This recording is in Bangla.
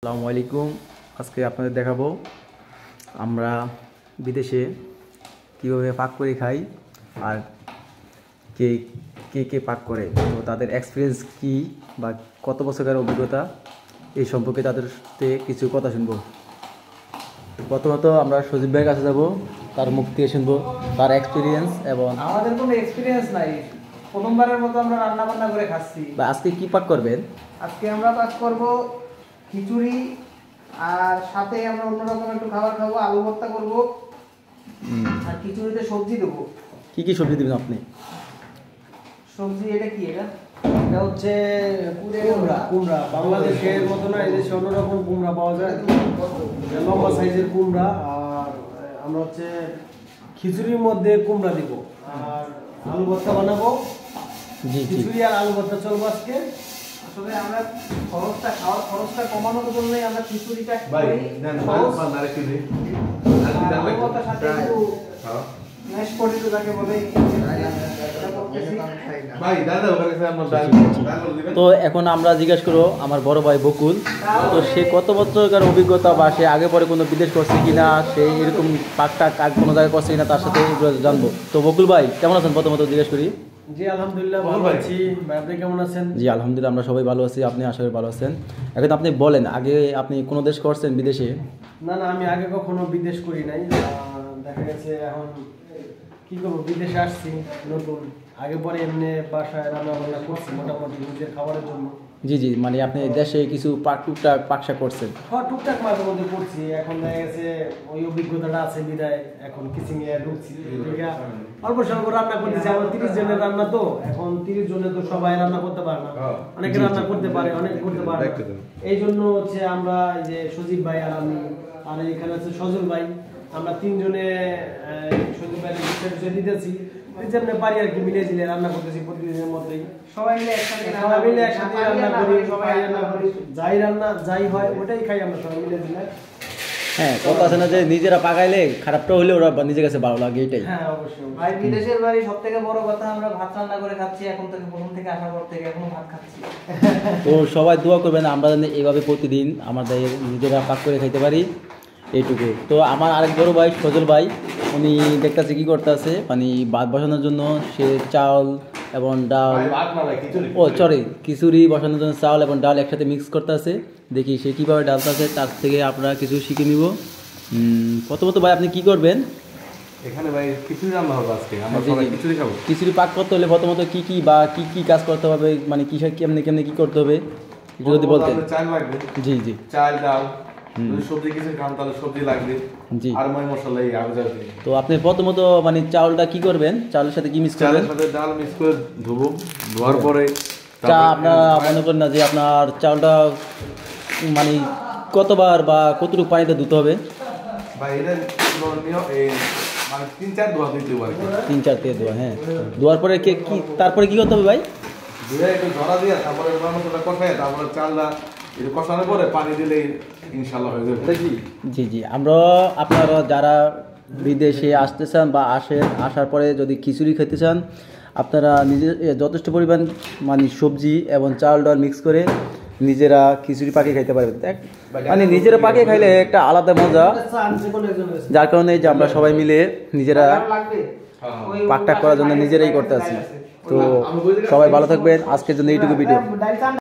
আসসালামু আলাইকুম। আজকে আপনাদের দেখাবো আমরা বিদেশে কীভাবে পাক করে খাই আর কে কে কে পাক করে, তো তাদের এক্সপিরিয়েন্স কী বা কত বছরের অভিজ্ঞতা এই সম্পর্কে তাদের থেকে কিছু কথা শুনবো। প্রথমত আমরা সজীব ভাইয়ের কাছে যাব, তার মুখ থেকে শুনবো তার এক্সপিরিয়েন্স। এবং আমাদের কোনো এক্সপিরিয়েন্স নাই, প্রথমবারের মতো আমরা রান্না বান্না করে খাচ্ছি। আজকে কি পাক করবেন? আজকে আমরা পাক করব খিচুড়ি, আর সাথে আমরা অন্যরকম একটু খাবার খাবো, আলু ভর্তা করব, আর খিচুড়িতে সবজি দেবো। কি কি সবজি দেবেন আপনি? সবজি এটা কি? এটা হচ্ছে কুমড়া। বাংলাদেশের মতো না, এদেশে অন্যরকম কুমড়া পাওয়া যায়, লম্বা সাইজের কুমড়া। আর আমরা হচ্ছে খিচুড়ির মধ্যে কুমড়া দিব, আর আলু ভর্তা বানাবো। খিচুড়ি আর আলু ভর্তা চলবো আজকে। আসলে আমরা খাওয়ার খরচটা কমানোর জন্যই আমরা খিচুড়িটা করি। আলু ভর্তার সাথে একটু ম্যাশ পটেটো যাকে বলে। তো এখন আমরা জিজ্ঞেস করবো আমার বড় ভাই বকুল, তো সে কত বছরকার অভিজ্ঞতা বা সে আগে পরে কোনো বিদেশ করছে কিনা, সে এরকম পাকটা কাজ কোনো জায়গায় করছে কিনা, তার সাথে এগুলো জানবো। তো বকুল ভাই কেমন আছেন প্রথমত জিজ্ঞেস করি? জি আলহামদুলিল্লাহ ভালো আছি। ভাই আপনি কেমন আছেন? জি আলহামদুলিল্লাহ আমরা সবাই ভালো আছি। আপনি আশা করি ভালো আছেন। এখন আপনি বলেন, আগে আপনি কোনো দেশ করছেন বিদেশে? না, আমি আগে কখনো বিদেশ করি নাই। দেখা গেছে এখন কি করবো, বিদেশে আসছি নতুন। আগে পরে এমনি বাসায় রান্না বান্না করছি মোটামুটি নিজের খাবারের জন্য। জি জি, মানে আপনি দেশে কিছু টুকটাক পাকশাক করছেন? হ্যাঁ, টুকটাক মাঝে মধ্যে করছি। এখন দেখা গেছে ওই অভিজ্ঞতাটা আছে বিদায় এখন কিচিং এ ঢুকছি। অল্প স্বল্প রান্না করতেছি। আমার 30 জনের রান্না, তো এখন 30 জনে তো সবাই রান্না করতে পারে না, অনেকে রান্না করতে পারে, অনেকে করতে পারে না। এই জন্য হচ্ছে আমরা যে সজীব ভাই আর আমি, আর এখানে আছে সজল ভাই, আমরা 3 জনে সজীব ভাই দিতেছি যেমনি পারি আর কি, মিলে ঝিলে রান্না করতেছি প্রতিদিনের মতোই। সবাই মিলে একসাথে রান্না করি, সবাই রান্না করি, যাই হয় ওটাই খাই আমরা সবাই মিলে ঝিলে। হ্যাঁ, কথা আছে না যে নিজেরা পাকাইলে খারাপটা হলে ওরা নিজের কাছে ভালো লাগে, এটাই। হ্যাঁ অবশ্যই। ভাই বিদেশের বাড়ি সব থেকে বড় কথা, আমরা ভাত রান্না করে খাচ্ছি এখন থেকে, প্রথম থেকে আসার পর থেকে এখনো ভাত খাচ্ছি। তো সবাই দোয়া করবেন আমরা যেন এইভাবে প্রতিদিন আমাদের নিজেরা পাক করে খাইতে পারি, এইটুকু। তো আমার আরেক বড় ভাই সজল ভাই, উনি দেখতেছে কি করতে আছে, মানে ভাত বসানোর জন্য সে চাল এবং ডাল, খিচুড়ি বসানোর জন্য চাল এবং ডাল একসাথে মিক্স করতে আছে। দেখি সে কীভাবে ডালতে আছে, তার থেকে আপনারা কিছু শিখে নিব। প্রথমত ভাই আপনি কি করবেন? এখানে ভাই খিচুড়ি রান্না হবে আজকে, আমরা সবাই খিচুড়ি খাবো। খিচুড়ি পাক করতে হলে প্রথমত কি কি বা কি কাজ করতে হবে, মানে কেমনে কি করতে হবে যদি বলতেন। চাল লাগবে, জি জি, চাল ডাল, যদি সবজি কিছু খান তাহলে সবজি লাগবে, জি, আর ময় মশলা এই আগে যাবে। তো আপনি প্রথমত মানে চাউলটা কি করবেন, চাউলের সাথে কি মিক্স করবেন? চালের সাথে ডাল মিক্স করে ধুবো, ধোয়ার পরে চা আপনারা মনে করেন না যে আপনার চাউলটা মানে কতবার বা কতটুকু পানিতে ধুতে হবে? ভাই এটা মানে 3-4 ধোয়া দিতে পারে, 3-4 থেকে ধোয়া। হ্যাঁ, ধোয়ার পরে কি তারপরে কি করতে হবে ভাই? ধুয়ে একটু ঝরা দিয়ে তারপরে ময় মশলাটা কষায়, তারপরে চালটা একটু কষানোর পরে পানি দিলেই ইনশাল্লাহ হয়ে যাবে। কি জি জি, আপনারা যারা বিদেশে আসতে চান বা আসার পরে যদি খিচুড়ি খেতে চান, আপনারা যথেষ্ট পরিমাণ মানে সবজি এবং চাল ডাল মিক্স করে নিজেরা খিচুড়ি পাকিয়ে খাইতে পারবেন। মানে নিজেরা পাকিয়ে খাইলে একটা আলাদা মজা, যার কারণে যে আমরা সবাই মিলে নিজেরা পাকটা করার জন্য নিজেরাই করতে আছি। তো সবাই ভালো থাকবেন, আজকের জন্য এইটুকু ভিডিও।